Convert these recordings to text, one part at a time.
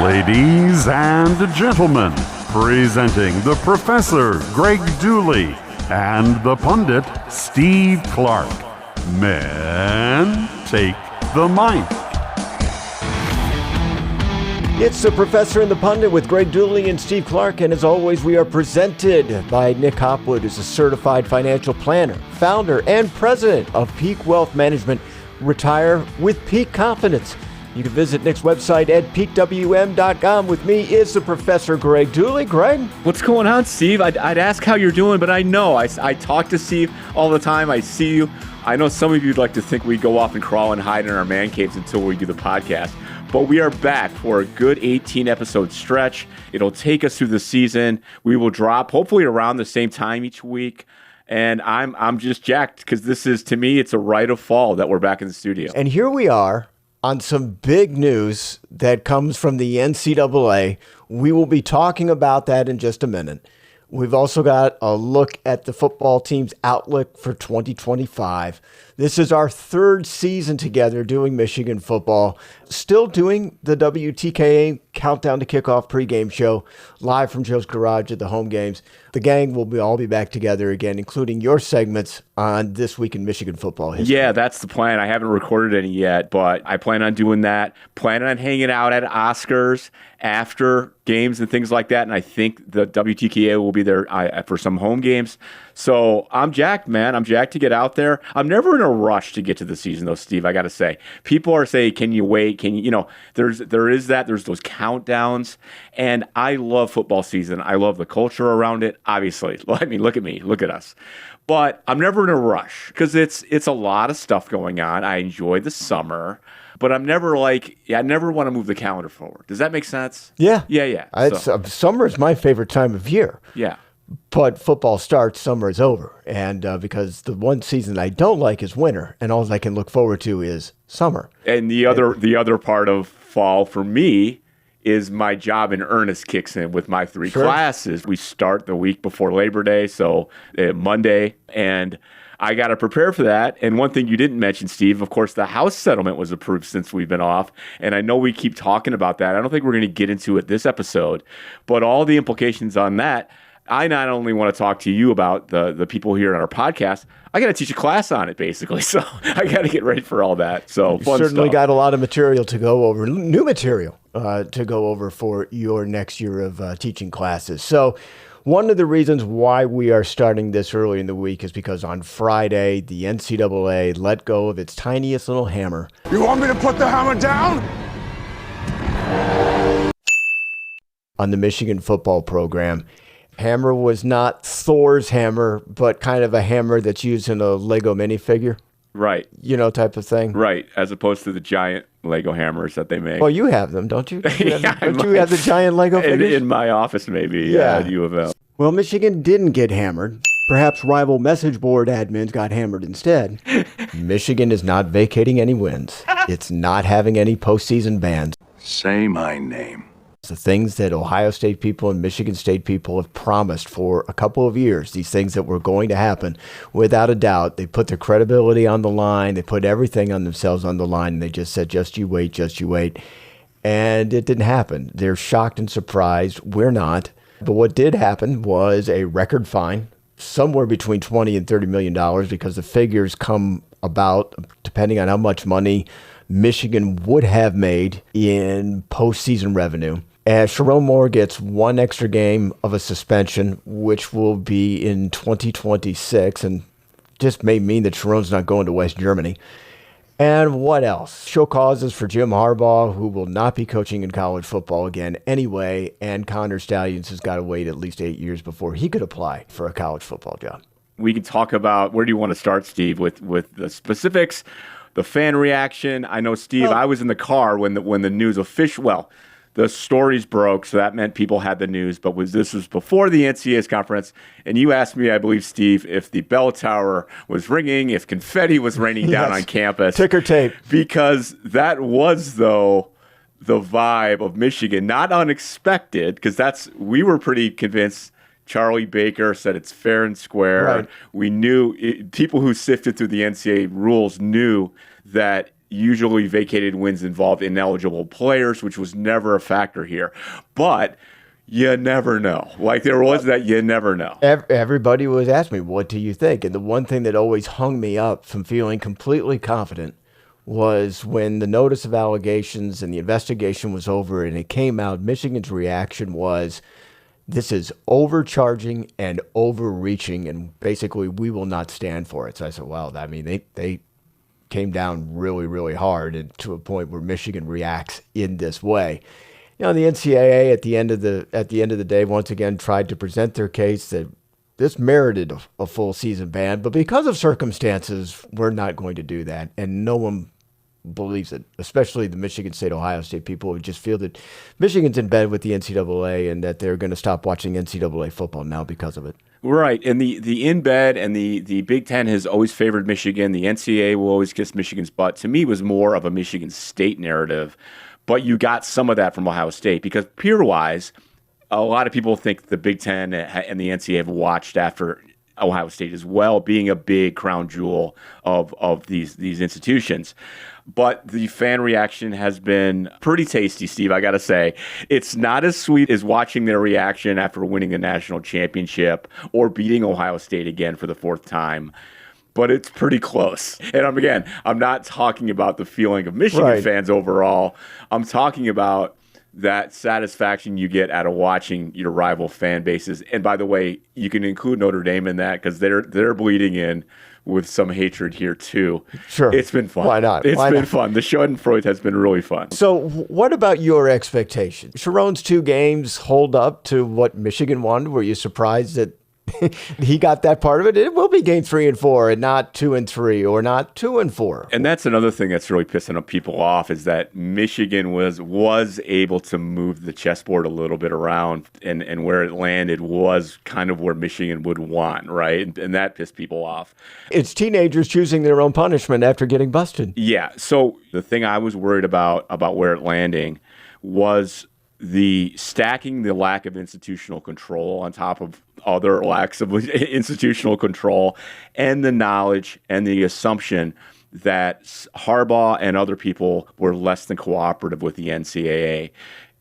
Ladies and gentlemen, presenting the Professor, Greg Dooley, and the Pundit, Steve Clark. Men, take the mic. It's the Professor and the Pundit with Greg Dooley and Steve Clark, and as always, we are presented by Nick Hopwood, who's a certified financial planner, founder, and president of Peak Wealth Management. Retire with peak confidence. You can visit Nick's website at peakwm.com. With me is the Professor Greg Dooley. Greg? What's going on, Steve? I'd ask how you're doing, but I know. I talk to Steve all the time. I see you. I know some of you'd like to think we go off and crawl and hide in our man caves until we do the podcast. But we are back for a good 18-episode stretch. It'll take us through the season. We will drop hopefully around the same time each week. And I'm just jacked because this is, to me, it's a rite of fall that we're back in the studio. And here we are on some big news that comes from the NCAA. We will be talking about that in just a minute. We've also got a look at the football team's outlook for 2025. This is our third season together doing Michigan football. Still doing the WTKA Countdown to Kickoff pregame show live from Joe's Garage at the home games. The gang will all be back together again, including your segments on This Week in Michigan Football History. Yeah, that's the plan. I haven't recorded any yet, but I plan on doing that. Planning on hanging out at Oscars after games and things like that. And I think the WTKA will be there for some home games. So I'm jacked, man. I'm jacked to get out there. I'm never in a rush to get to the season, though, Steve, I got to say. People are saying, can you wait? Can you, there's those countdowns. And I love football season. I love the culture around it. Obviously, I mean, look at me, look at us. But I'm never in a rush because it's a lot of stuff going on. I enjoy the summer, but I'm never I never want to move the calendar forward. Does that make sense? Yeah. Yeah. Summer is my favorite time of year. Yeah. But football starts, summer is over. And because the one season I don't like is winter, and all I can look forward to is summer. And the other part of fall for me is my job in earnest kicks in with my three classes. We start the week before Labor Day, so Monday, and I got to prepare for that. And one thing you didn't mention, Steve, of course, the House settlement was approved since we've been off. And I know we keep talking about that. I don't think we're going to get into it this episode, but all the implications on that, I not only want to talk to you about the people here on our podcast, I got to teach a class on it, basically. So I got to get ready for all that. So you fun certainly stuff. Got a lot of material to go over, new material to go over for your next year of teaching classes. So one of the reasons why we are starting this early in the week is because on Friday, the NCAA let go of its tiniest little hammer. You want me to put the hammer down? On the Michigan football program. Hammer was not Thor's hammer, but kind of a hammer that's used in a Lego minifigure. Right. Type of thing. Right, as opposed to the giant Lego hammers that they make. Well, you have them, don't you? Don't you Yeah, have the giant Lego figures? In my office, maybe, Yeah. at U of L. Well, Michigan didn't get hammered. Perhaps rival message board admins got hammered instead. Michigan is not vacating any wins. It's not having any postseason bans. Say my name. The things that Ohio State people and Michigan State people have promised for a couple of years, these things that were going to happen, without a doubt, they put their credibility on the line. They put everything on themselves on the line, and they just said, just you wait. And it didn't happen. They're shocked and surprised. We're not. But what did happen was a record fine, somewhere between $20 and $30 million, because the figures come about depending on how much money Michigan would have made in postseason revenue. And Sharon Moore gets one extra game of a suspension, which will be in 2026, and just may mean that Sharon's not going to West Germany. And what else? Show causes for Jim Harbaugh, who will not be coaching in college football again anyway, and Connor Stalions has got to wait at least 8 years before he could apply for a college football job. We can talk about, where do you want to start, Steve, with the specifics, the fan reaction? I know, Steve, I was in the car when the news the stories broke, so that meant people had the news, but this was before the NCAA's conference, and you asked me, I believe, Steve, if the bell tower was ringing, if confetti was raining down on campus. Ticker tape. Because that was, though, the vibe of Michigan. Not unexpected, because we were pretty convinced. Charlie Baker said it's fair and square. Right. We knew, people who sifted through the NCAA rules knew that Usually vacated wins involved ineligible players, which was never a factor here. But you never know. Like there was that you never know. Everybody was asking me, what do you think? And the one thing that always hung me up from feeling completely confident was when the notice of allegations and the investigation was over and it came out, Michigan's reaction was, this is overcharging and overreaching, and basically we will not stand for it. So I said, well, I mean, they came down really, really hard, and to a point where Michigan reacts in this way. You know, the NCAA at the end of the day, once again, tried to present their case that this merited a full season ban, but because of circumstances, we're not going to do that, and no one believes it, especially the Michigan State, Ohio State people who just feel that Michigan's in bed with the NCAA and that they're going to stop watching NCAA football now because of it. Right. And the in bed and the Big Ten has always favored Michigan. The NCAA will always kiss Michigan's butt. To me, it was more of a Michigan State narrative. But you got some of that from Ohio State because peer-wise, a lot of people think the Big Ten and the NCAA have watched after Ohio State as well, being a big crown jewel of these institutions. But the fan reaction has been pretty tasty, Steve, I got to say. It's not as sweet as watching their reaction after winning a national championship or beating Ohio State again for the fourth time. But it's pretty close. And I'm not talking about the feeling of Michigan fans overall. I'm talking about that satisfaction you get out of watching your rival fan bases. And by the way, you can include Notre Dame in that because they're bleeding in with some hatred here too. Sure. It's been fun. Why not? It's been fun. The Schadenfreude has been really fun. So what about your expectations? Sharon's 2 games hold up to what Michigan wanted. Were you surprised that he got that part of it? It will be game 3 and 4 and not 2 and 3 or not 2 and 4. And that's another thing that's really pissing people off is that Michigan was able to move the chessboard a little bit around and where it landed was kind of where Michigan would want, right? And that pissed people off. It's teenagers choosing their own punishment after getting busted. Yeah. So the thing I was worried about where it landing was the lack of institutional control on top of other lacks of institutional control and the knowledge and the assumption that Harbaugh and other people were less than cooperative with the NCAA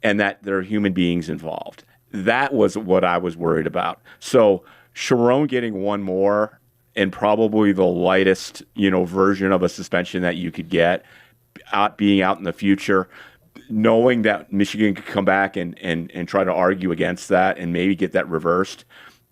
and that there are human beings involved. That was what I was worried about. So Sharon getting one more and probably the lightest, version of a suspension that you could get being out in the future, knowing that Michigan could come back and try to argue against that and maybe get that reversed,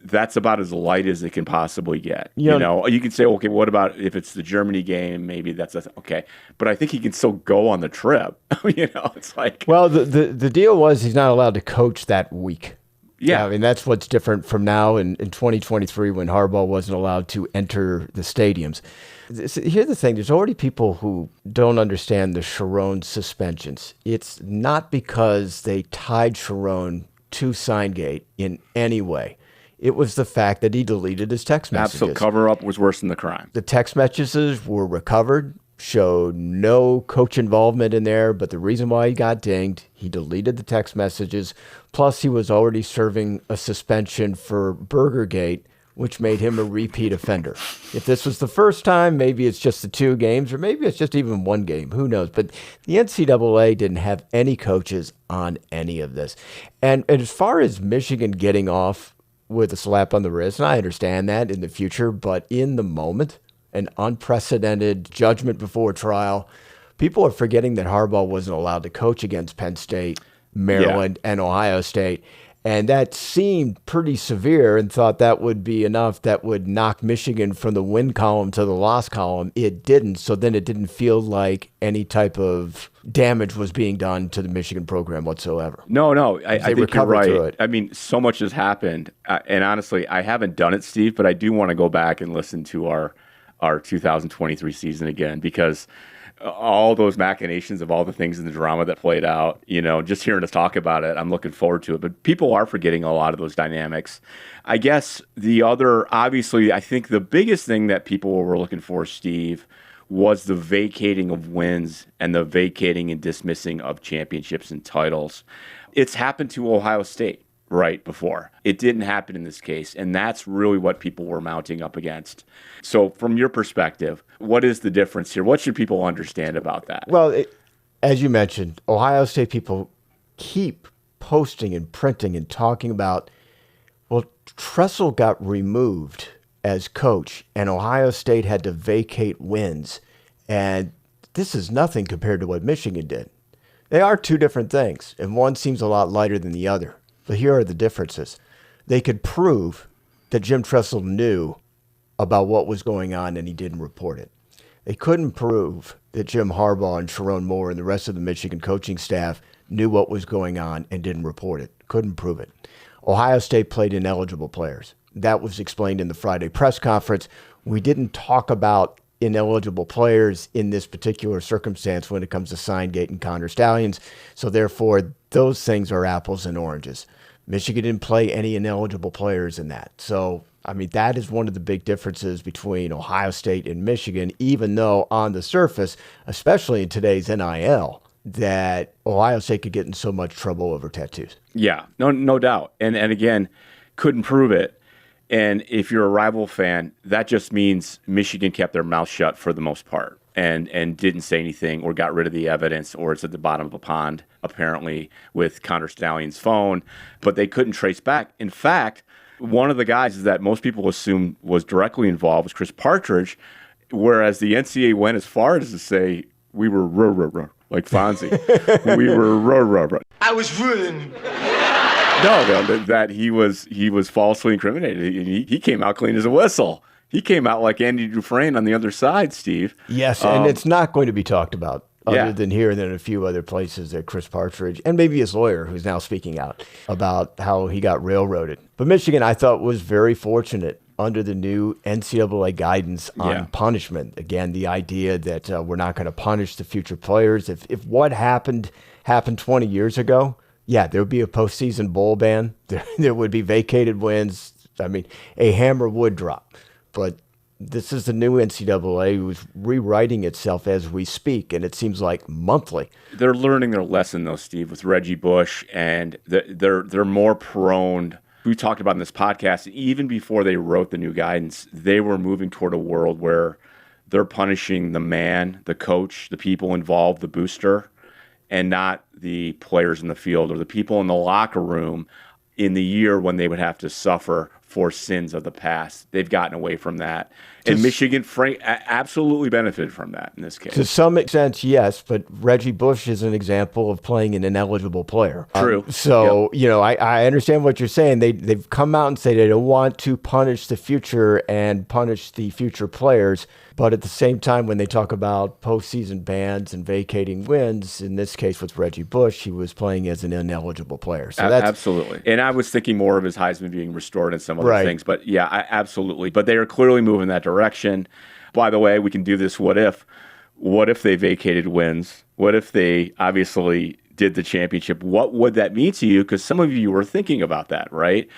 that's about as light as it can possibly get. You can say, okay, what about if it's the Germany game? Maybe that's okay. But I think he can still go on the trip. It's like... Well, the deal was he's not allowed to coach that week. Yeah. I mean, that's what's different from now in 2023 when Harbaugh wasn't allowed to enter the stadiums. Here's the thing. There's already people who don't understand the Sharon suspensions. It's not because they tied Sharon to Signgate in any way. It was the fact that he deleted his text messages. Absolute cover-up was worse than the crime. The text messages were recovered, showed no coach involvement in there, but the reason why he got dinged, he deleted the text messages, plus he was already serving a suspension for Burgergate, which made him a repeat offender. If this was the first time, maybe it's just the 2 games, or maybe it's just even 1 game. Who knows? But the NCAA didn't have any coaches on any of this. And as far as Michigan getting off with a slap on the wrist, and I understand that in the future, but in the moment, an unprecedented judgment before trial, people are forgetting that Harbaugh wasn't allowed to coach against Penn State, Maryland, and Ohio State. And that seemed pretty severe and thought that would be enough that would knock Michigan from the win column to the loss column. It didn't. So then it didn't feel like any type of damage was being done to the Michigan program whatsoever. No. I think you're right. I mean, so much has happened. And honestly, I haven't done it, Steve, but I do want to go back and listen to our 2023 season again because all those machinations of all the things in the drama that played out, just hearing us talk about it, I'm looking forward to it. But people are forgetting a lot of those dynamics. I guess obviously, I think the biggest thing that people were looking for, Steve, was the vacating of wins and the vacating and dismissing of championships and titles. It's happened to Ohio State, right before. It didn't happen in this case, and that's really what people were mounting up against. So from your perspective, what is the difference here? What should people understand about that? Well, as you mentioned, Ohio State people keep posting and printing and talking about, well, Tressel got removed as coach, and Ohio State had to vacate wins. And this is nothing compared to what Michigan did. They are two different things, and one seems a lot lighter than the other. But here are the differences. They could prove that Jim Tressel knew about what was going on and he didn't report it. They couldn't prove that Jim Harbaugh and Sharon Moore and the rest of the Michigan coaching staff knew what was going on and didn't report it. Couldn't prove it. Ohio State played ineligible players. That was explained in the Friday press conference. We didn't talk about ineligible players in this particular circumstance when it comes to Signgate and Connor Stalions. So therefore, those things are apples and oranges. Michigan didn't play any ineligible players in that. So, I mean, that is one of the big differences between Ohio State and Michigan, even though on the surface, especially in today's NIL, that Ohio State could get in so much trouble over tattoos. Yeah, no doubt. And again, couldn't prove it. And if you're a rival fan, that just means Michigan kept their mouth shut for the most part and didn't say anything or got rid of the evidence, or it's at the bottom of a pond, apparently, with Connor Stalions' phone. But they couldn't trace back. In fact, one of the guys that most people assumed was directly involved was Chris Partridge, whereas the NCAA went as far as to say, we were like Fonzie. We were I was ruined. No, that he was falsely incriminated. He came out clean as a whistle. He came out like Andy Dufresne on the other side, Steve. Yes, and it's not going to be talked about other than here and then a few other places that Chris Partridge and maybe his lawyer, who's now speaking out about how he got railroaded. But Michigan, I thought, was very fortunate under the new NCAA guidance on punishment. Again, the idea that we're not going to punish the future players. If what happened 20 years ago, yeah, there would be a postseason bowl ban. There would be vacated wins. I mean, a hammer would drop. But this is the new NCAA who's rewriting itself as we speak, and it seems like monthly. They're learning their lesson, though, Steve, with Reggie Bush, and they're more prone. We talked about in this podcast, even before they wrote the new guidance, they were moving toward a world where they're punishing the man, the coach, the people involved, the booster, and not the players in the field or the people in the locker room in the year when they would have to suffer for sins of the past. They've gotten away from that. And Michigan absolutely benefited from that in this case. To some extent, yes, but Reggie Bush is an example of playing an ineligible player. True. I understand what you're saying. They've come out and say they don't want to punish the future and punish the future players. But at the same time, when they talk about postseason bans and vacating wins, in this case with Reggie Bush, he was playing as an ineligible player. So that's absolutely. And I was thinking more of his Heisman being restored and some other things. But yeah, absolutely. But they are clearly moving that direction. By the way, we can do this what if. What if they vacated wins? What if they obviously did the championship? What would that mean to you? Because some of you were thinking about that, right?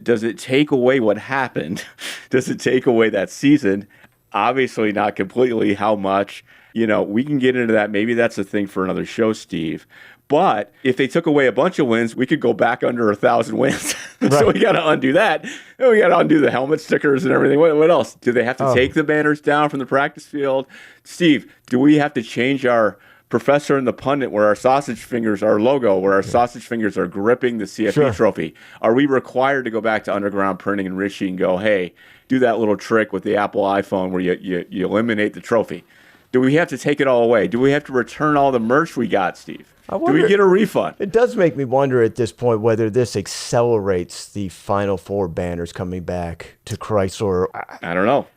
Does it take away what happened? Does it take away that season? Obviously not completely. How much? We can get into that. Maybe that's a thing for another show, Steve. But if they took away a bunch of wins, we could go back under 1,000 wins. So we got to undo that. And we got to undo the helmet stickers and everything. What else? Do they have to take the banners down from the practice field? Steve, do we have to change our Professor and the Pundit where our sausage fingers, our logo, where our sausage fingers are gripping the CFP trophy? Are we required to go back to underground printing and Richie and go, hey, do that little trick with the Apple iPhone where you eliminate the trophy? Do we have to take it all away? Do we have to return all the merch we got, Steve? Do we get a refund? It does make me wonder at this point whether this accelerates the Final Four banners coming back to Chrysler. I don't know.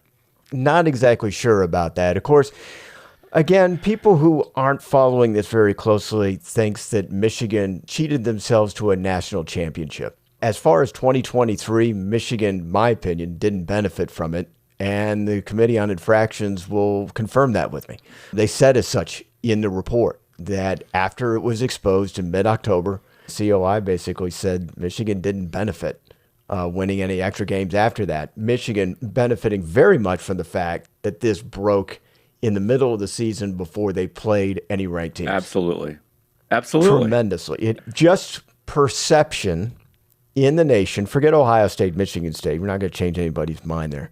Not exactly sure about that. Of course, again, people who aren't following this very closely thinks that Michigan cheated themselves to a national championship. As far as 2023, Michigan, in my opinion, didn't benefit from it. And the Committee on Infractions will confirm that with me. They said as such in the report that after it was exposed in mid-October, COI basically said Michigan didn't benefit winning any extra games after that. Michigan benefiting very much from the fact that this broke in the middle of the season before they played any ranked teams. Absolutely. Tremendously. Just perception in the nation, forget Ohio State, Michigan State, we're not going to change anybody's mind there,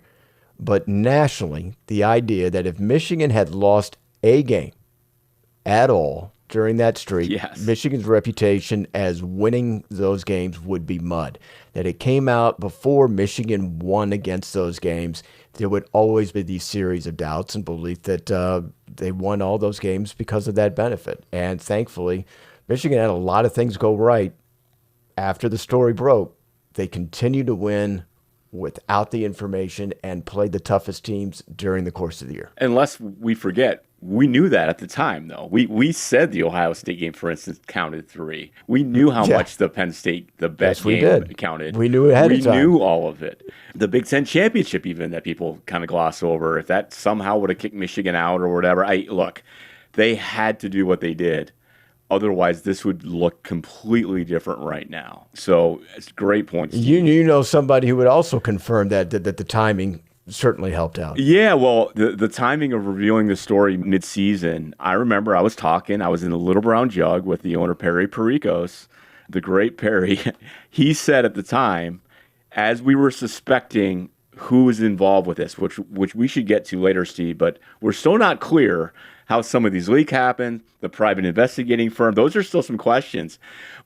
but nationally, the idea that if Michigan had lost a game at all during that streak, Yes. Michigan's reputation as winning those games would be mud. That it came out before Michigan won against those games, there would always be these series of doubts and belief that they won all those games because of that benefit. And thankfully, Michigan had a lot of things go right after the story broke. They continued to win without the information and played the toughest teams during the course of the year. Unless we forget, we knew that at the time, though. We said the Ohio State game, for instance, counted 3. We knew how much the Penn State, the best game counted. We knew ahead of time. We knew all of it. The Big Ten championship, even, that people kind of gloss over, if that somehow would have kicked Michigan out or whatever, look, they had to do what they did. Otherwise, this would look completely different right now. So it's a great point, Steve. You know somebody who would also confirm that the timing certainly helped out. Yeah, well, the timing of revealing the story mid-season, I remember I was in the Little Brown Jug with the owner, Perry Pericos, the great Perry. He said at the time, as we were suspecting who was involved with this, which we should get to later, Steve, but we're still not clear how some of these leaks happened, the private investigating firm, those are still some questions.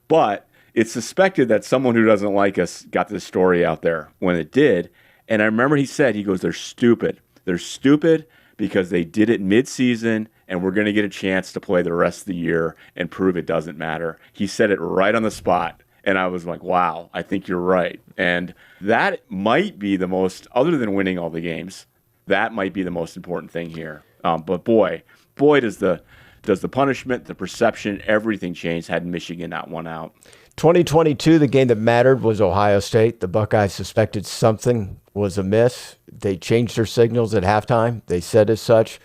But it's suspected that someone who doesn't like us got this story out there when it did. And I remember he goes, they're stupid. They're stupid because they did it mid-season and we're going to get a chance to play the rest of the year and prove it doesn't matter. He said it right on the spot. And I was like, wow, I think you're right. And that might be the most, other than winning all the games, that might be the most important thing here. But boy, does the punishment, the perception, everything change had Michigan not won out. 2022, the game that mattered was Ohio State. The Buckeyes suspected something was amiss. They changed their signals at halftime. They said as such.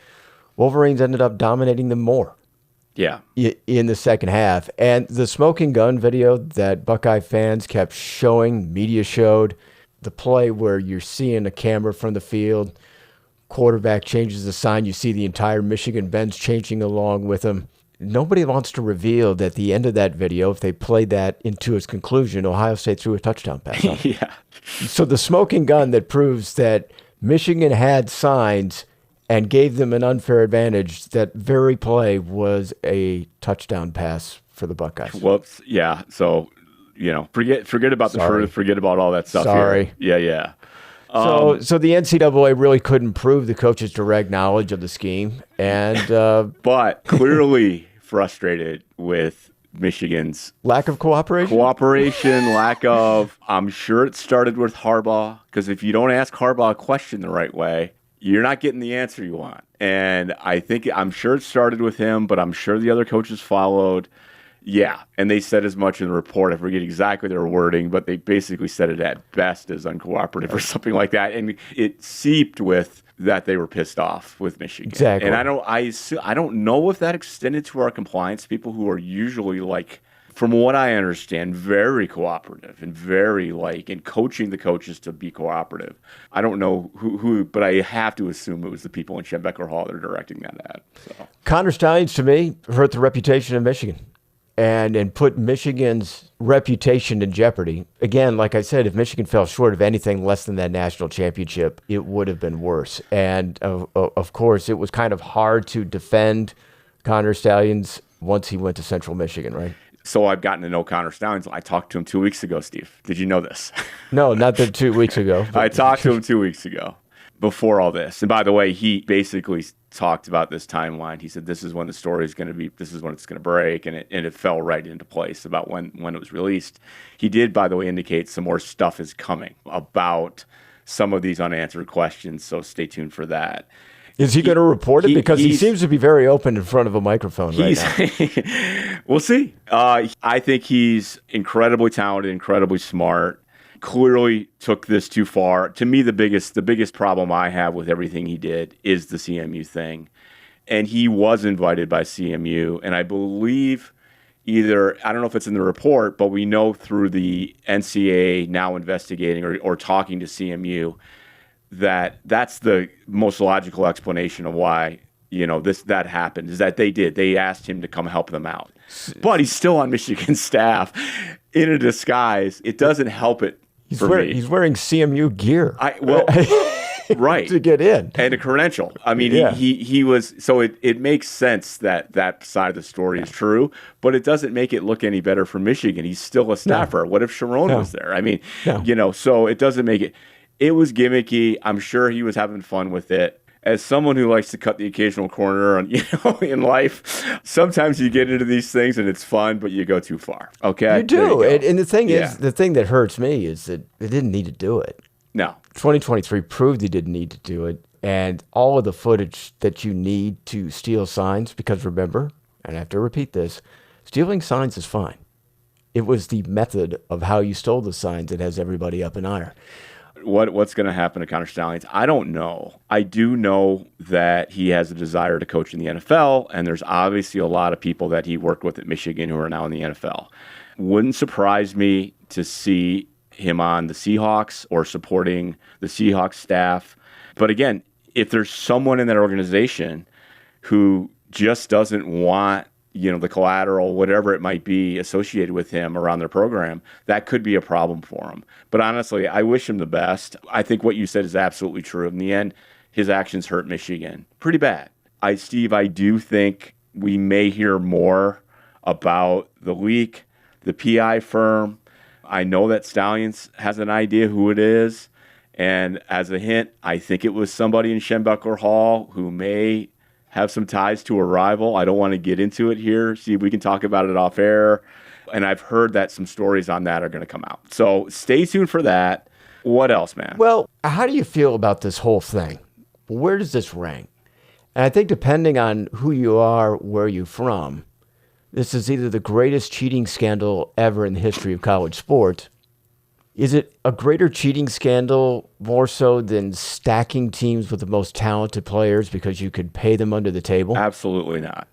Wolverines ended up dominating them more. Yeah. In the second half. And the smoking gun video that Buckeye fans kept showing, media showed, the play where you're seeing a camera from the field, quarterback changes the sign, you see the entire Michigan bench changing along with him. Nobody wants to reveal that at the end of that video, if they played that into its conclusion, Ohio State threw a touchdown pass on. Yeah. So the smoking gun that proves that Michigan had signs and gave them an unfair advantage, that very play was a touchdown pass for the Buckeyes. Whoops. Yeah. So, forget about the truth, forget about all that stuff. Sorry. Here. Yeah. So the NCAA really couldn't prove the coach's direct knowledge of the scheme, and but clearly frustrated with Michigan's lack of cooperation. I'm sure it started with Harbaugh, because if you don't ask Harbaugh a question the right way, you're not getting the answer you want. And I'm sure it started with him, but I'm sure the other coaches followed. Yeah, and they said as much in the report. I forget exactly their wording, but they basically said it at best as uncooperative or something like that. And it seeped with that they were pissed off with Michigan. Exactly. And I don't know if that extended to our compliance people, who are usually, like, from what I understand, very cooperative and very and coaching the coaches to be cooperative. I don't know who, but I have to assume it was the people in Schembecker Hall that are directing that at. So. Connor Stalions, to me, hurt the reputation of Michigan and put Michigan's reputation in jeopardy. Again, like I said, if Michigan fell short of anything less than that national championship, it would have been worse. And of course, it was kind of hard to defend Connor Stalions once he went to Central Michigan, right? So I've gotten to know Connor Stalions. I talked to him 2 weeks ago, Steve. Did you know this? No, not the 2 weeks ago. I talked to him 2 weeks ago before all this. And by the way, he basically talked about this timeline. He said, this is when the story is going to be, this is when it's going to break. And it fell right into place about when it was released. He did, by the way, indicate some more stuff is coming about some of these unanswered questions. So stay tuned for that. Is he going to report it? Because he seems to be very open in front of a microphone right now. We'll see. I think he's incredibly talented, incredibly smart. Clearly took this too far. To me, the biggest problem I have with everything he did is the CMU thing. And he was invited by CMU. And I believe I don't know if it's in the report, but we know through the NCAA now investigating or talking to CMU, that's the most logical explanation of why that happened, is that they asked him to come help them out. But he's still on Michigan staff in a disguise. It doesn't help it for me. He's wearing CMU gear. Right. To get in. And a credential. I mean, he was, so it makes sense that side of the story is true, but it doesn't make it look any better for Michigan. He's still a staffer. No. What if Sharon was there? I mean, so it doesn't make it was gimmicky. I'm sure he was having fun with it. As someone who likes to cut the occasional corner on, in life, sometimes you get into these things and it's fun, but you go too far. Okay. You do. And the thing is, the thing that hurts me is that they didn't need to do it. No. 2023 proved he didn't need to do it. And all of the footage that you need to steal signs, because remember, and I have to repeat this, stealing signs is fine. It was the method of how you stole the signs that has everybody up in ire. What's going to happen to Connor Stalions? I don't know. I do know that he has a desire to coach in the NFL, and there's obviously a lot of people that he worked with at Michigan who are now in the NFL. Wouldn't surprise me to see him on the Seahawks or supporting the Seahawks staff. But again, if there's someone in that organization who just doesn't want the collateral, whatever it might be associated with him around their program, that could be a problem for him. But honestly, I wish him the best. I think what you said is absolutely true. In the end, his actions hurt Michigan pretty bad. Steve, I do think we may hear more about the leak, the PI firm. I know that Stalions has an idea who it is. And as a hint, I think it was somebody in Schembechler Hall who may have some ties to a rival. I don't want to get into it here. See, we can talk about it off air. And I've heard that some stories on that are going to come out. So stay tuned for that. What else, man? Well, how do you feel about this whole thing? Where does this rank? And I think depending on who you are, where you're from, this is either the greatest cheating scandal ever in the history of college sports. Is it a greater cheating scandal more so than stacking teams with the most talented players because you could pay them under the table? Absolutely not.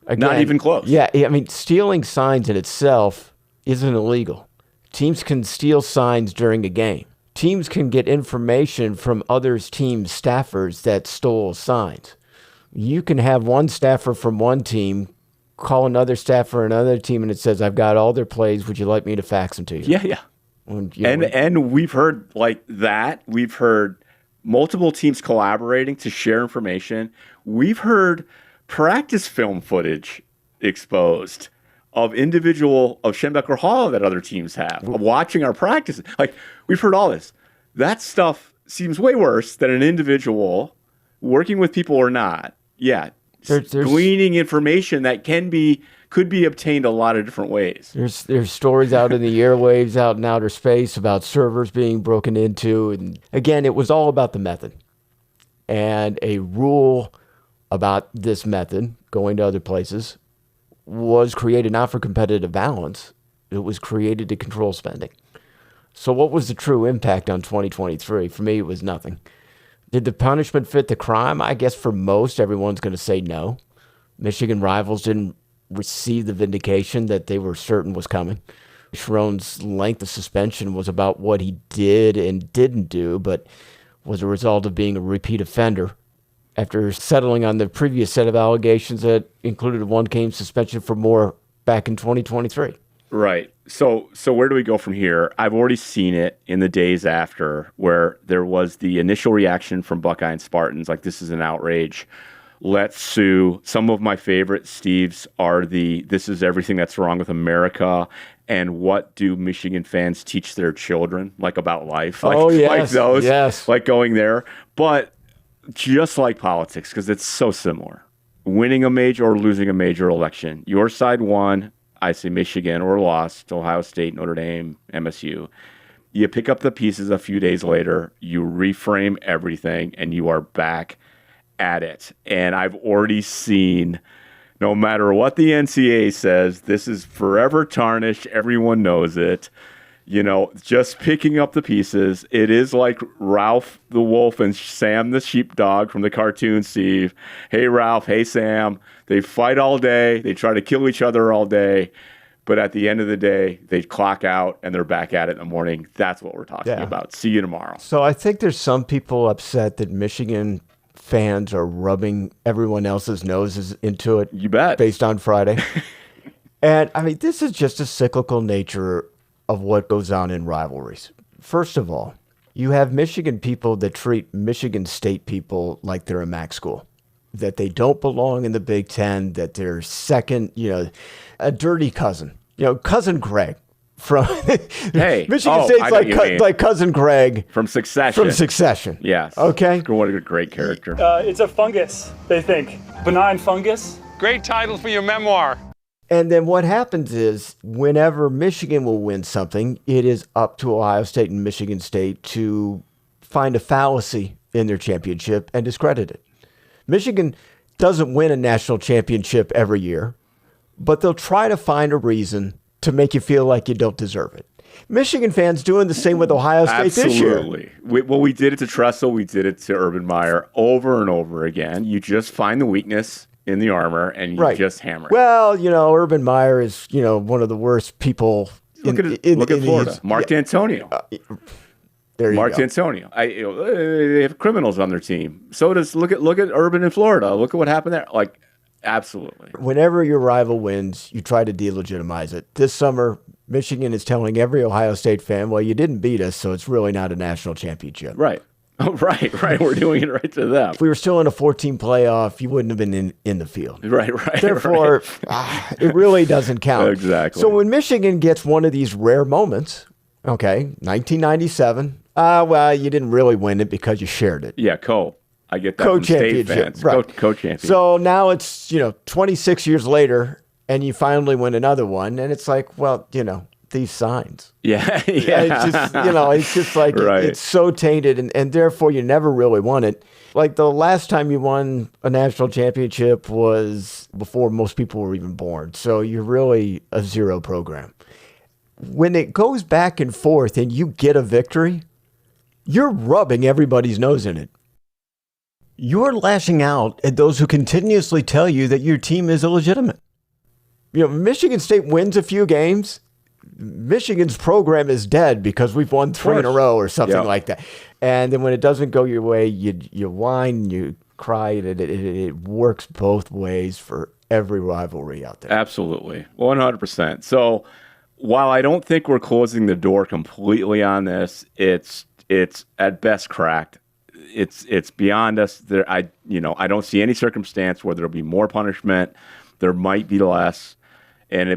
Again, not even close. Yeah, I mean, stealing signs in itself isn't illegal. Teams can steal signs during a game. Teams can get information from other teams' staffers that stole signs. You can have one staffer from one team call another staffer another team and it says, I've got all their plays. Would you like me to fax them to you? Yeah. And we've heard like that. We've heard multiple teams collaborating to share information. We've heard practice film footage exposed of Schembechler Hall that other teams have, of watching our practices. Like, we've heard all this. That stuff seems way worse than an individual working with people or not. Yeah, there's gleaning information that could be obtained a lot of different ways. There's stories out in the airwaves, out in outer space about servers being broken into. And again, it was all about the method. And a rule about this method going to other places was created not for competitive balance. It was created to control spending. So what was the true impact on 2023? For me, it was nothing. Did the punishment fit the crime? I guess for most, everyone's going to say no. Michigan rivals didn't receive the vindication that they were certain was coming. Sharon's length of suspension was about what he did and didn't do, but was a result of being a repeat offender after settling on the previous set of allegations that included a one-game suspension for more back in 2023. Right. So where do we go from here? I've already seen it in the days after, where there was the initial reaction from Buckeye and Spartans, like, this is an outrage. Let's sue. Some of my favorite Steves are this is everything that's wrong with America, and what do Michigan fans teach their children, like, about life? Like, like those, like going there. But just like politics, because it's so similar. Winning a major or losing a major election. Your side won, I say Michigan, or lost to Ohio State, Notre Dame, MSU. You pick up the pieces a few days later, you reframe everything, and you are back at it. And I've already seen, no matter what the NCAA says, this is forever tarnished. Everyone knows it. Just picking up the pieces. It is like Ralph the wolf and Sam the sheepdog from the cartoon, Steve. Hey, Ralph. Hey, Sam. They fight all day. They try to kill each other all day. But at the end of the day, they clock out and they're back at it in the morning. That's what we're talking about. See you tomorrow. So I think there's some people upset that Michigan fans are rubbing everyone else's noses into it. You bet. Based on Friday. And, I mean, this is just a cyclical nature of what goes on in rivalries. First of all, you have Michigan people that treat Michigan State people like they're a MAC school, that they don't belong in the Big Ten, that they're second, a dirty cousin. Cousin Greg from Michigan State's like Cousin Greg from Succession. Yes. Okay. What a great character. It's a fungus, they think. Benign fungus. Great title for your memoir. And then what happens is whenever Michigan will win something, it is up to Ohio State and Michigan State to find a fallacy in their championship and discredit it. Michigan doesn't win a national championship every year, but they'll try to find a reason to make you feel like you don't deserve it. Michigan fans doing the same with Ohio State this year. Absolutely. We did it to Tressel. We did it to Urban Meyer over and over again. You just find the weakness in the armor and you just hammer it. Well, Urban Meyer is, one of the worst people. Look at Florida. Mark D'Antonio. There you Mark go. D'Antonio. They have criminals on their team. So does look at Urban in Florida. Look at what happened there. Absolutely. Whenever your rival wins, you try to delegitimize it. This summer, Michigan is telling every Ohio State fan, well, you didn't beat us, so it's really not a national championship. Right. Oh, right. We're doing it right to them. If we were still in a 14 playoff, you wouldn't have been in the field. Right. Therefore, it really doesn't count. Exactly. So when Michigan gets one of these rare moments, 1997, you didn't really win it because you shared it. Yeah, I get that from State fans. Right. Co-championship. So now it's, 26 years later, and you finally win another one, and it's like, well, these signs. Yeah. It's just like right. It's so tainted, and therefore you never really won it. Like the last time you won a national championship was before most people were even born. So you're really a zero program. When it goes back and forth and you get a victory, you're rubbing everybody's nose in it. You're lashing out at those who continuously tell you that your team is illegitimate. Michigan State wins a few games. Michigan's program is dead because we've won 3 in a row or something like that. And then when it doesn't go your way, you whine, you cry. It works both ways for every rivalry out there. Absolutely. 100%. So while I don't think we're closing the door completely on this, it's at best cracked. It's beyond us. I don't see any circumstance where there'll be more punishment. There might be less.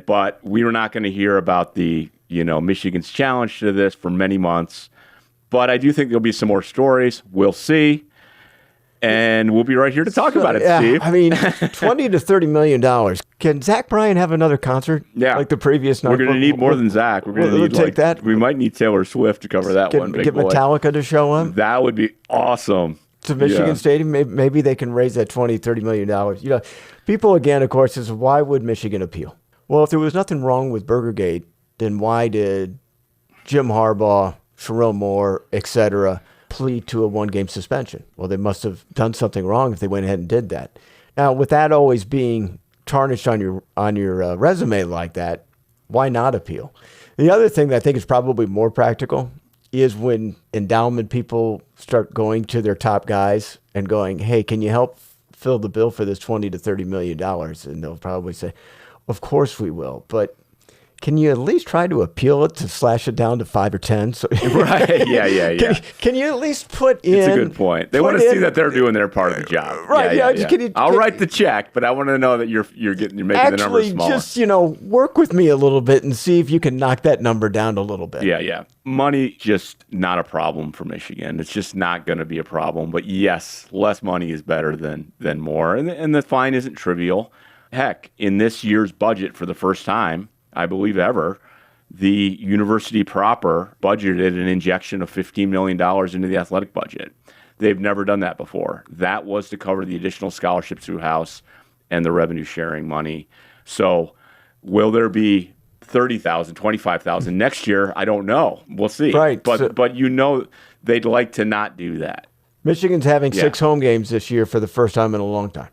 But we were not going to hear about the, Michigan's challenge to this for many months. But I do think there'll be some more stories. We'll see. And we'll be right here to talk about it, Steve. I mean, $20 to $30 million. Can Zach Bryan have another concert? Yeah. Like the previous night? We're going to need more than Zach. We're going to need take that. We might need Taylor Swift to cover that one. Get Metallica to show him. That would be awesome. To Michigan Stadium, maybe they can raise that $20, $30 million. People again, of course, says, why would Michigan appeal? Well, if there was nothing wrong with Burgergate, then why did Jim Harbaugh, Sherrone Moore, etc., plead to a one-game suspension? Well, they must have done something wrong if they went ahead and did that. Now, with that always being tarnished on your resume like that, why not appeal? The other thing that I think is probably more practical is when endowment people start going to their top guys and going, hey, can you help fill the bill for this $20 to $30 million? And they'll probably say, of course we will, but can you at least try to appeal it to slash it down to 5 or 10? So, right. Yeah. Can you at least put in... It's a good point. They want to see that they're doing their part of the job. Right. I'll write the check, but I want to know that you're making the number smaller. Actually, just, work with me a little bit and see if you can knock that number down a little bit. Yeah. Money, just not a problem for Michigan. It's just not going to be a problem. But yes, less money is better than more. And the fine isn't trivial. Heck, in this year's budget for the first time, I believe ever, the university proper budgeted an injection of $15 million into the athletic budget. They've never done that before. That was to cover the additional scholarships through House and the revenue sharing money. So will there be 30,000, 25,000 next year? I don't know. We'll see. Right. But they'd like to not do that. Michigan's having 6 home games this year for the first time in a long time.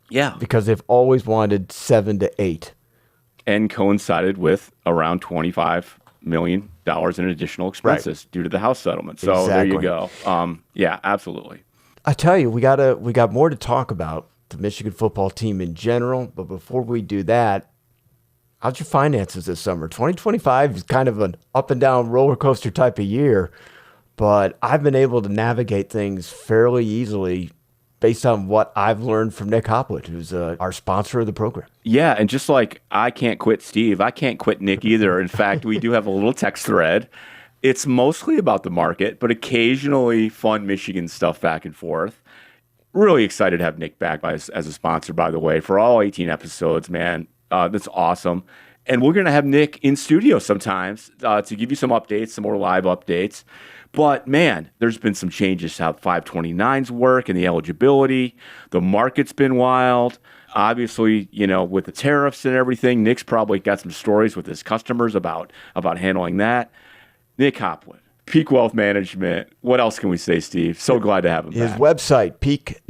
Yeah. Because they've always wanted 7 to 8. And coincided with around $25 million in additional expenses due to the House settlement. So There you go. Yeah, absolutely. I tell you, we got more to talk about the Michigan football team in general. But before we do that, how's your finances this summer? 2025 is kind of an up and down roller coaster type of year, but I've been able to navigate things fairly easily based on what I've learned from Nick Hopwood, who's our sponsor of the program. Yeah, and just like I can't quit Steve, I can't quit Nick either. In fact, we do have a little text thread. It's mostly about the market, but occasionally fun Michigan stuff back and forth. Really excited to have Nick back as a sponsor, by the way, for all 18 episodes, man. That's awesome. And we're going to have Nick in studio sometimes to give you some updates, some more live updates. But, man, there's been some changes to how 529s work and the eligibility. The market's been wild. Obviously, with the tariffs and everything, Nick's probably got some stories with his customers about handling that. Nick Hopwood, Peak Wealth Management. What else can we say, Steve? So glad to have him His back. website,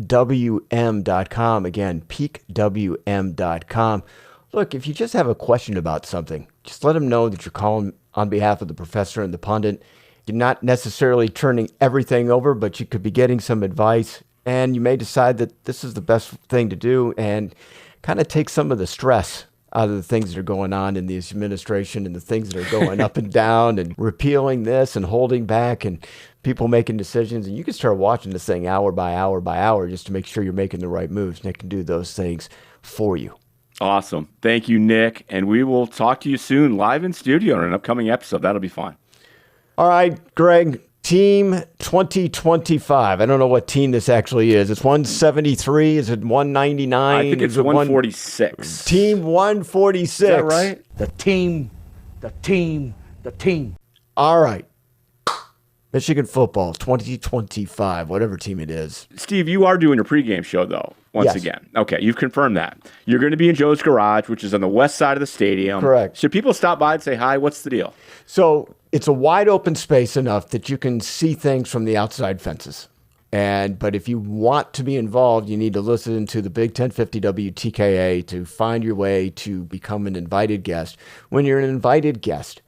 peakwm.com. Again, peakwm.com. Look, if you just have a question about something, just let him know that you're calling on behalf of the professor and the pundit. You're not necessarily turning everything over, but you could be getting some advice, and you may decide that this is the best thing to do and kind of take some of the stress out of the things that are going on in this administration and the things that are going up and down and repealing this and holding back and people making decisions. And you can start watching this thing hour by hour by hour just to make sure you're making the right moves. Nick can do those things for you. Awesome. Thank you, Nick. And we will talk to you soon live in studio in an upcoming episode. That'll be fun. All right, Greg, Team 2025. I don't know what team this actually is. It's 173. Is it 199? I think it's 146. Team 146. Is that right? The team. All right. Michigan football 2025, whatever team it is. Steve, you are doing a pregame show, though, once again. Okay, you've confirmed that. You're going to be in Joe's Garage, which is on the west side of the stadium. Correct. Should people stop by and say hi? What's the deal? So it's a wide open space enough that you can see things from the outside fences. But if you want to be involved, you need to listen to the Big 1050 WTKA to find your way to become an invited guest. When you're an invited guest,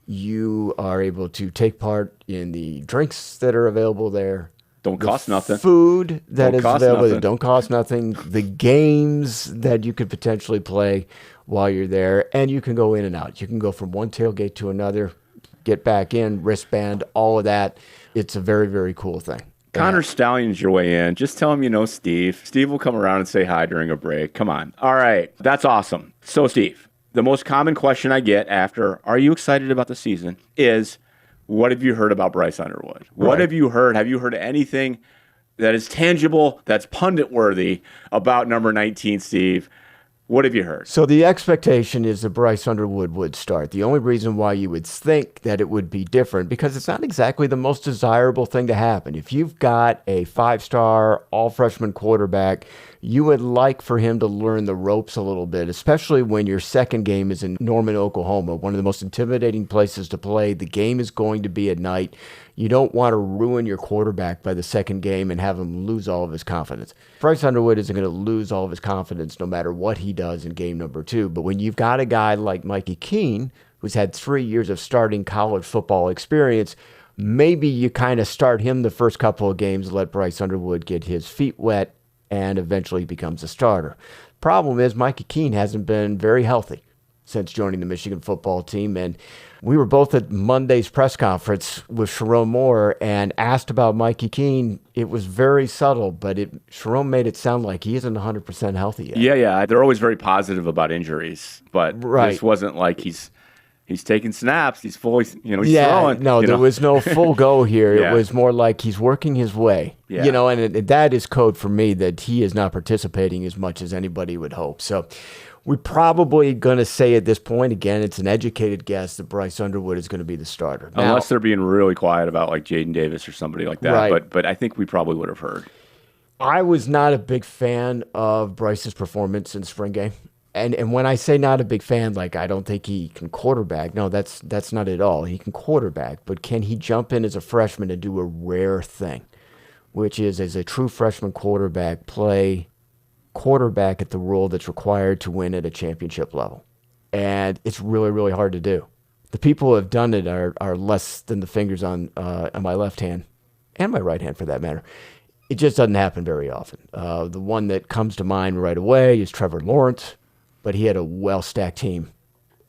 you are able to take part in the drinks that are available there. Don't cost nothing. Food that is available that nothing. don't cost nothing. The games that you could potentially play while you're there. And you can go in and out. You can go from one tailgate to another, get back in, wristband, all of that. It's a very, very cool thing. Connor Stalions your way in. Just tell him you know Steve. Steve will come around and say hi during a break. Come on. All right. That's awesome. So, Steve, the most common question I get after, are you excited about the season, is, what have you heard about Bryce Underwood? What Right. have you heard? Have you heard anything that is tangible, that's pundit-worthy about number 19, Steve? What have you heard? So the expectation is that Bryce Underwood would start. The only reason why you would think that it would be different, because it's not exactly the most desirable thing to happen. If you've got a five-star all-freshman quarterback, you would like for him to learn the ropes a little bit, especially when your second game is in Norman, Oklahoma, one of the most intimidating places to play. The game is going to be at night. You don't want to ruin your quarterback by the second game and have him lose all of his confidence. Bryce Underwood isn't going to lose all of his confidence no matter what he does in game number 2. But when you've got a guy like Mikey Keene, who's had 3 years of starting college football experience, maybe you kind of start him the first couple of games, let Bryce Underwood get his feet wet, and eventually becomes a starter. Problem is, Mikey Keene hasn't been very healthy since joining the Michigan football team. And we were both at Monday's press conference with Sharon Moore and asked about Mikey Keene. It was very subtle, but Sharon made it sound like he isn't 100% healthy yet. Yeah. They're always very positive about injuries, but this wasn't like he's taking snaps. He's fully, he's throwing. No, there was no full go here. Yeah. It was more like he's working his way. Yeah. And that is code for me that he is not participating as much as anybody would hope. So we're probably going to say at this point, again, it's an educated guess that Bryce Underwood is going to be the starter. Unless they're being really quiet about like Jaden Davis or somebody like that. Right. But I think we probably would have heard. I was not a big fan of Bryce's performance in the spring game. And when I say not a big fan, like I don't think he can quarterback. No, that's not at all. He can quarterback, but can he jump in as a freshman and do a rare thing, which is, as a true freshman quarterback, play quarterback at the role that's required to win at a championship level? And it's really, really hard to do. The people who have done it are less than the fingers on my left hand, and my right hand for that matter. It just doesn't happen very often. The one that comes to mind right away is Trevor Lawrence, but he had a well-stacked team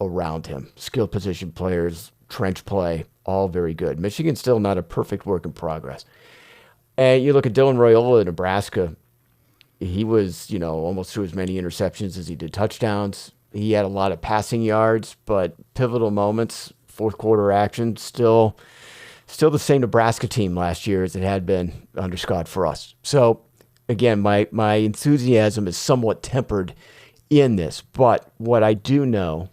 around him. Skilled position players, trench play, all very good. Michigan's still not a perfect work in progress. And you look at Dylan Raiola in Nebraska, he was, almost threw as many interceptions as he did touchdowns. He had a lot of passing yards, but pivotal moments, fourth quarter action, still the same Nebraska team last year as it had been under Scott Frost. So, again, my enthusiasm is somewhat tempered in this. But what I do know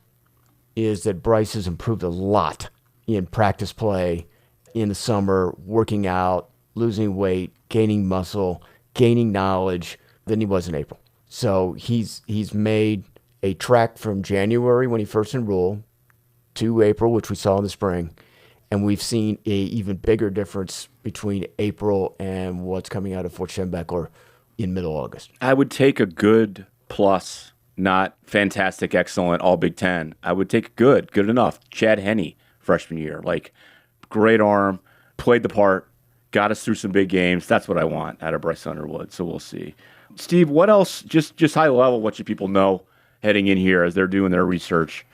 is that Bryce has improved a lot in practice play in the summer, working out, losing weight, gaining muscle, gaining knowledge than he was in April. So he's made a track from January when he first enrolled to April, which we saw in the spring. And we've seen a even bigger difference between April and what's coming out of Fort Schembeckler in middle August. I would take a good plus, not fantastic, excellent, all Big Ten. I would take good enough. Chad Henne, freshman year, great arm, played the part, got us through some big games. That's what I want out of Bryce Underwood. So we'll see. Steve, what else, just high level, what should people know heading in here as they're doing their research?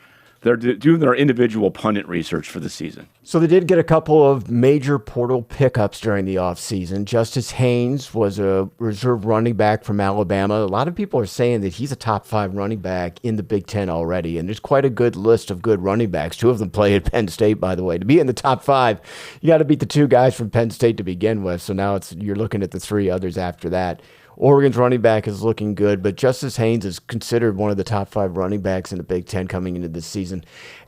They're doing their individual pundit research for the season. So they did get a couple of major portal pickups during the offseason. Justice Haynes was a reserve running back from Alabama. A lot of people are saying that he's a top 5 running back in the Big Ten already, and there's quite a good list of good running backs. 2 of them play at Penn State, by the way. To be in the top 5, you got to beat the 2 guys from Penn State to begin with, so now you're looking at the 3 others after that. Oregon's running back is looking good, but Justice Haynes is considered one of the top 5 running backs in the Big Ten coming into this season.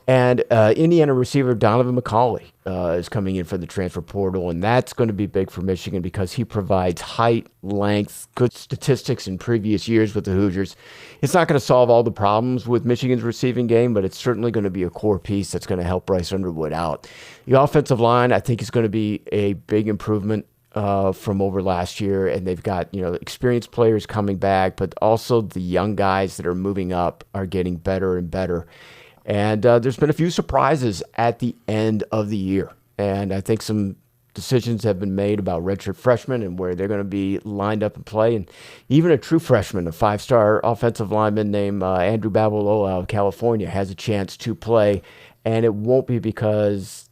And Indiana receiver Donovan McCauley is coming in for the transfer portal, and that's going to be big for Michigan because he provides height, length, good statistics in previous years with the Hoosiers. It's not going to solve all the problems with Michigan's receiving game, but it's certainly going to be a core piece that's going to help Bryce Underwood out. The offensive line, I think, is going to be a big improvement from over last year, and they've got experienced players coming back, but also the young guys that are moving up are getting better and better. And there's been a few surprises at the end of the year, and I think some decisions have been made about redshirt freshmen and where they're going to be lined up and play, and even a true freshman, a 5-star offensive lineman named Andrew Babalola of California has a chance to play, and it won't be because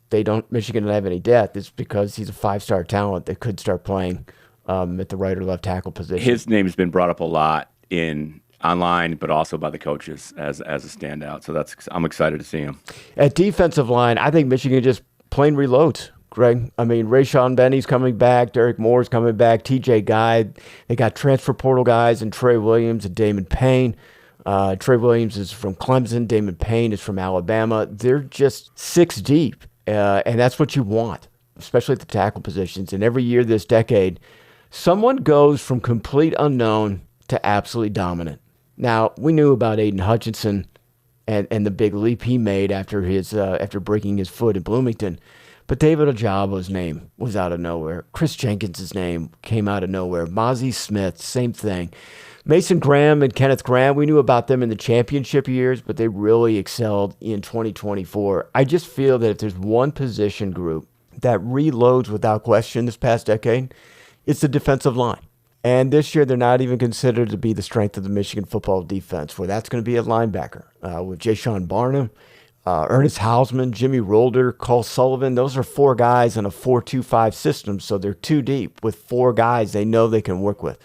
Michigan don't have any depth. It's because he's a 5-star talent that could start playing at the right or left tackle position. His name has been brought up a lot online, but also by the coaches as a standout. So I'm excited to see him. At defensive line, I think Michigan just plain reloads, Greg. I mean, Rayshawn Benny's coming back. Derek Moore's coming back. TJ Guide. They got transfer portal guys and Trey Williams and Damon Payne. Trey Williams is from Clemson. Damon Payne is from Alabama. They're just 6 deep. And that's what you want, especially at the tackle positions. And every year this decade, someone goes from complete unknown to absolutely dominant. Now, we knew about Aiden Hutchinson and the big leap he made after breaking his foot in Bloomington. But David Ojabo's name was out of nowhere. Chris Jenkins' name came out of nowhere. Mozzie Smith, same thing. Mason Graham and Kenneth Graham, we knew about them in the championship years, but they really excelled in 2024. I just feel that if there's one position group that reloads without question this past decade, it's the defensive line. And this year, they're not even considered to be the strength of the Michigan football defense, where that's going to be a linebacker with Jayshon Barnum, Ernest Hausman, Jimmy Rolder, Cole Sullivan. Those are 4 guys in a 4-2-5 system, so they're 2 deep with 4 guys they know they can work with.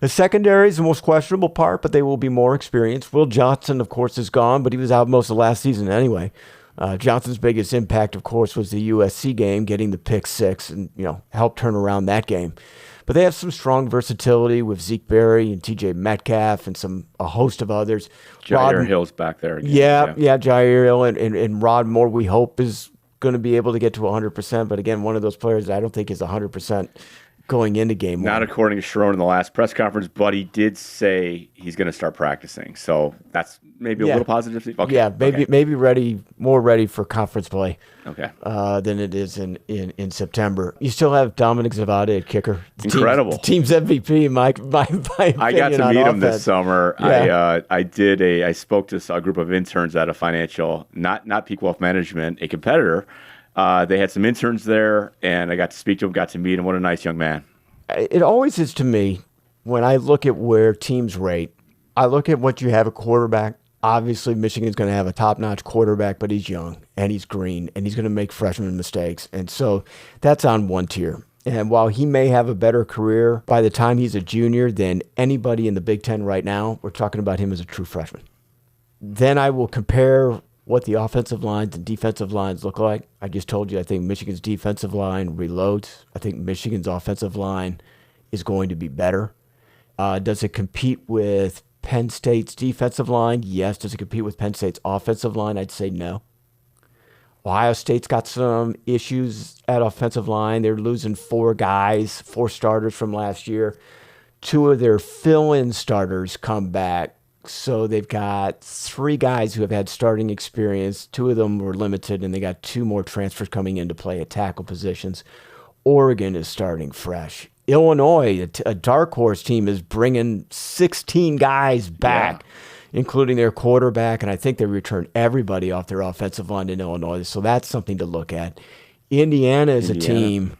The secondary is the most questionable part, but they will be more experienced. Will Johnson, of course, is gone, but he was out most of last season anyway. Johnson's biggest impact, of course, was the USC game, getting the pick 6 and helped turn around that game. But they have some strong versatility with Zeke Berry and TJ Metcalf and a host of others. Jair Hill's back there again. Yeah, Jair Hill and Rod Moore, we hope, is going to be able to get to 100%. But again, one of those players that I don't think is 100% going into game 1. Not according to Sharon in the last press conference, but he did say he's going to start practicing. So that's maybe a little positive. Okay. Yeah, maybe more ready for conference play. Okay. Than it is in September. You still have Dominic Zavada at kicker. Incredible. The team's MVP, in my opinion. I got to meet him this summer. Yeah. I spoke to a group of interns out of Financial, not Peak Wealth Management, a competitor. They had some interns there, and I got to speak to him, got to meet him. What a nice young man. It always is to me when I look at where teams rate. I look at what you have at quarterback. Obviously, Michigan's going to have a top-notch quarterback, but he's young and he's green and he's going to make freshman mistakes. And so that's on one tier. And while he may have a better career by the time he's a junior than anybody in the Big Ten right now, we're talking about him as a true freshman. Then I will compare what the offensive lines and defensive lines look like. I just told you I think Michigan's defensive line reloads. I think Michigan's offensive line is going to be better. Does it compete with Penn State's defensive line? Yes. Does it compete with Penn State's offensive line? I'd say no. Ohio State's got some issues at offensive line. They're losing 4 starters from last year. 2 of their fill-in starters come back. So they've got 3 guys who have had starting experience. 2 of them were limited, and they got 2 more transfers coming in to play at tackle positions. Oregon is starting fresh. Illinois, a dark horse team, is bringing 16 guys back, including their quarterback, and I think they returned everybody off their offensive line in Illinois, so that's something to look at. Indiana is a team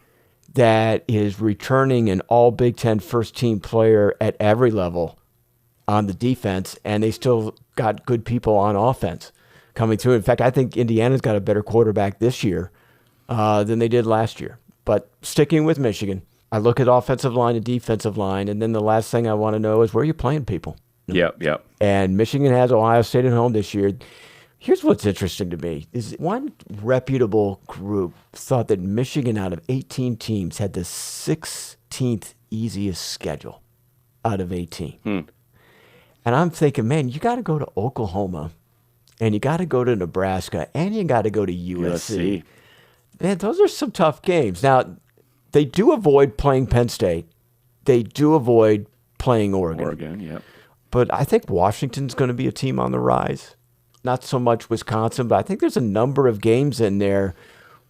that is returning an all Big Ten first-team player at every level on the defense, and they still got good people on offense coming through. In fact, I think Indiana's got a better quarterback this year than they did last year. But sticking with Michigan, I look at offensive line and defensive line, and then the last thing I want to know is where are you playing people? Yep. And Michigan has Ohio State at home this year. Here's what's interesting to me is one reputable group thought that Michigan out of 18 teams had the 16th easiest schedule out of 18. And I'm thinking, man, you got to go to Oklahoma, and you got to go to Nebraska, and you got to go to USC. Man, those are some tough games. Now, they do avoid playing Penn State. They do avoid playing Oregon. Yep. But I think Washington's going to be a team on the rise. Not so much Wisconsin, but I think there's a number of games in there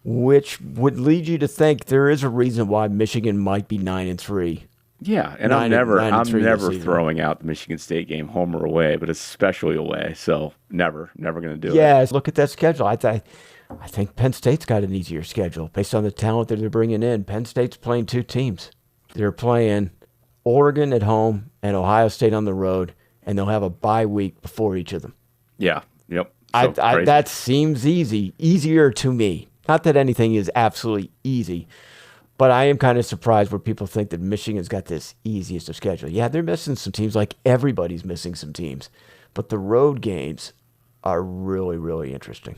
which would lead you to think there is a reason why Michigan might be 9-3. Yeah, and I'm never throwing out the Michigan State game home or away, but especially away. So never going to do it. Yeah, look at that schedule. I think Penn State's got an easier schedule based on the talent that they're bringing in. Penn State's playing 2 teams. They're playing Oregon at home and Ohio State on the road, and they'll have a bye week before each of them. Yeah, yep. That seems easier to me. Not that anything is absolutely easy, but I am kind of surprised where people think that Michigan's got this easiest of schedule. Yeah, they're missing some teams, like everybody's missing some teams, but the road games are really, really interesting.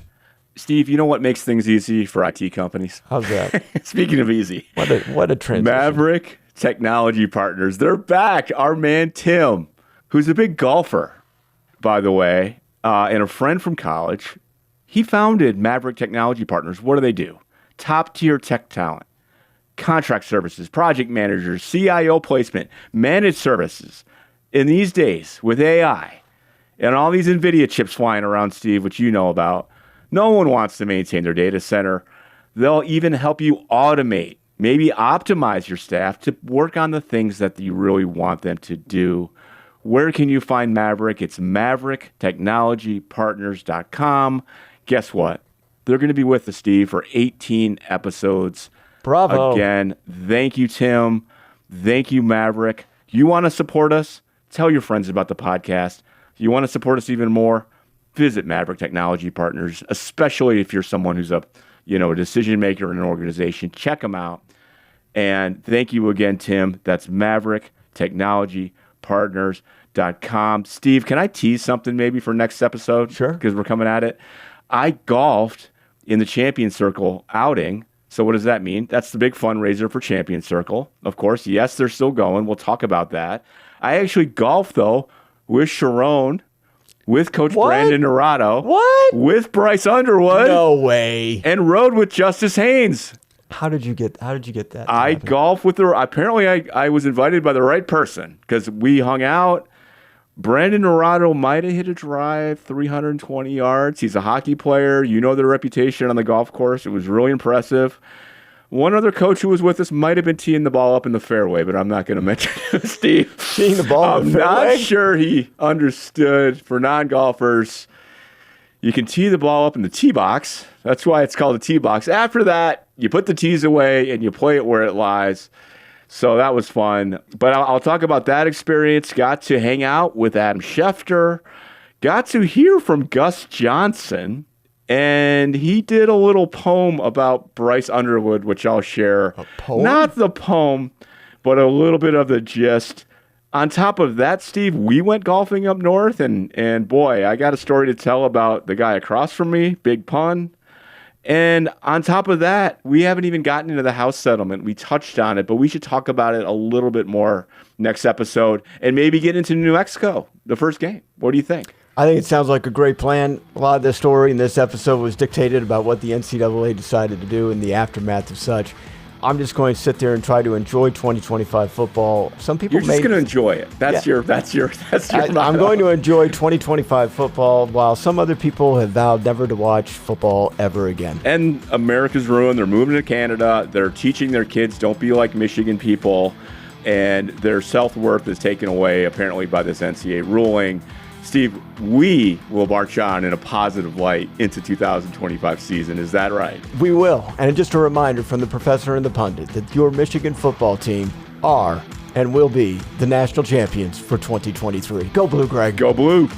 Steve, you know what makes things easy for IT companies? How's that? Speaking of easy. What a transition. Maverick Technology Partners. They're back. Our man Tim, who's a big golfer, by the way, and a friend from college, he founded Maverick Technology Partners. What do? Top-tier tech talent, contract services, project managers, CIO placement, managed services. In these days, with AI and all these NVIDIA chips flying around, Steve, which you know about, no one wants to maintain their data center. They'll even help you automate, maybe optimize your staff to work on the things that you really want them to do. Where can you find Maverick? It's MaverickTechnologyPartners.com. Guess what? They're going to be with us, Steve, for 18 episodes. Bravo. Again, thank you, Tim. Thank you, Maverick. You want to support us? Tell your friends about the podcast. You want to support us even more? Visit Maverick Technology Partners, especially if you're someone who's a decision maker in an organization. Check them out. And thank you again, Tim. That's MaverickTechnologyPartners.com. Steve, can I tease something maybe for next episode? Sure. Because we're coming at it. I golfed in the Champion Circle outing. So what does that mean? That's the big fundraiser for Champion Circle. Of course, yes, they're still going. We'll talk about that. I actually golfed, though, with Sharon, with Coach Brandon Naurato. What? With Bryce Underwood. No way. And rode with Justice Haynes. How did you get that? I golfed with her. Apparently, I was invited by the right person because we hung out. Brandon Naurato might have hit a drive 320 yards. He's a hockey player. You know their reputation on the golf course. It was really impressive. One other coach who was with us might have been teeing the ball up in the fairway, but I'm not going to mention it, Steve. Teeing the ball in the fairway? I'm not sure he understood. For non-golfers, you can tee the ball up in the tee box. That's why it's called a tee box. After that, you put the tees away and you play it where it lies. So that was fun. But I'll talk about that experience. Got to hang out with Adam Schefter. Got to hear from Gus Johnson. And he did a little poem about Bryce Underwood, which I'll share. A poem? Not the poem, but a little bit of the gist. On top of that, Steve, we went golfing up north, and boy, I got a story to tell about the guy across from me, big pun. And on top of that, we haven't even gotten into the house settlement. We touched on it, but we should talk about it a little bit more next episode and maybe get into New Mexico, the first game. What do you think? I think it sounds like a great plan. A lot of this story in this episode was dictated about what the NCAA decided to do in the aftermath of such. I'm just going to sit there and try to enjoy 2025 football. Some people You're just going to enjoy it. That's your I'm going to enjoy 2025 football while some other people have vowed never to watch football ever again. And America's ruined. They're moving to Canada. They're teaching their kids don't be like Michigan people. And their self-worth is taken away apparently by this NCAA ruling. Steve, we will march on in a positive light into 2025 season. Is that right? We will. And just a reminder from the Professor and the Pundit that your Michigan football team are and will be the national champions for 2023. Go Blue, Greg. Go Blue.